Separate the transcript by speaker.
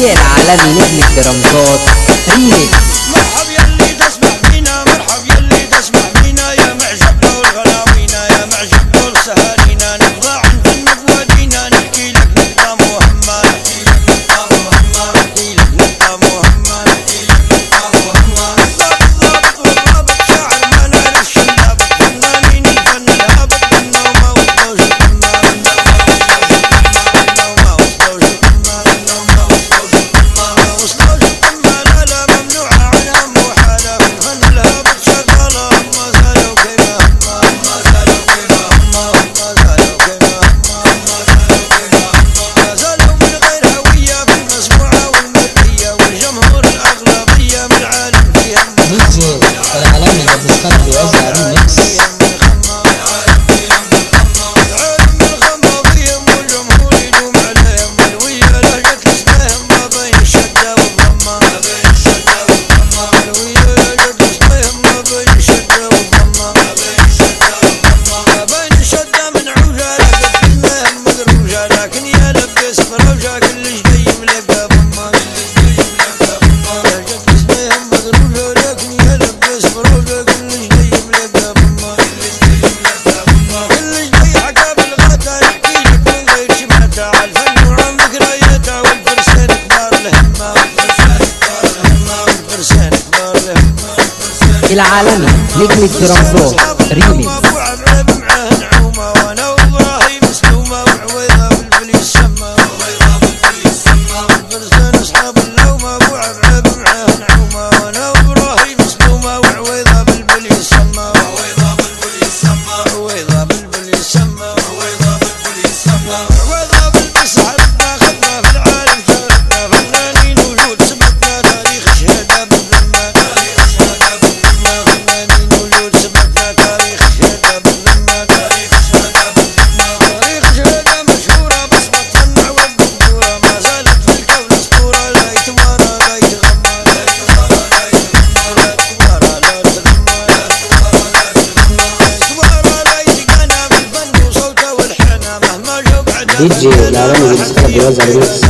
Speaker 1: دي جي العالمي نجم الدرامزات ريميكس.
Speaker 2: مرحب يلي تسمع بينا، مرحب يلي تسمع بينا، يا معجب دول غلاوينا، يا معجب دول سهالينا، نبغى عن فنك ودينا، نحكي لك نقطة مهمة، نحكي لك نقطة مهمة، نحكي لك نقطة مهمة، نحكي لك نقطة مهمة. ضابط والضابط شاعر ما نعرف شنابط، فنانين الفن الهابط، منا وما وصلوش القمة، منا وما وصلوش القمة، منا وما وصلوش القمة، ما وصلوش القمة، لا لا ممنوعة عنها محالة، في الفن الهابط شغالة، هم زالوا كيما هم، هم زالوا كيما هم، هم زالوا كيما هم، هم زالوا كيما هم، ما زالوا من غير هوية في المسموعة والمرئية، والجمهور الأغلبية من عالم فيها
Speaker 3: دي جي العالمي الديسكات بيوزع ريميكس.
Speaker 2: لكن يا لبس فروجة كلش جاي ملقى بما، اسمهم مدروجة لكن يا لبس فروجة كلش جاي ملقى بما، كلش جاي حكى بالغاتا يحكي لك من غير شبهته، عالفن وعن ذكرياته، والفرسان كبار الهمة، والفرسان كبار الهمة، والفرسان كبار الهمة.
Speaker 1: العالمي نجم الدرامزات ريميكس.
Speaker 3: دي جي العالمي الديسكات بيوزع ريميكس.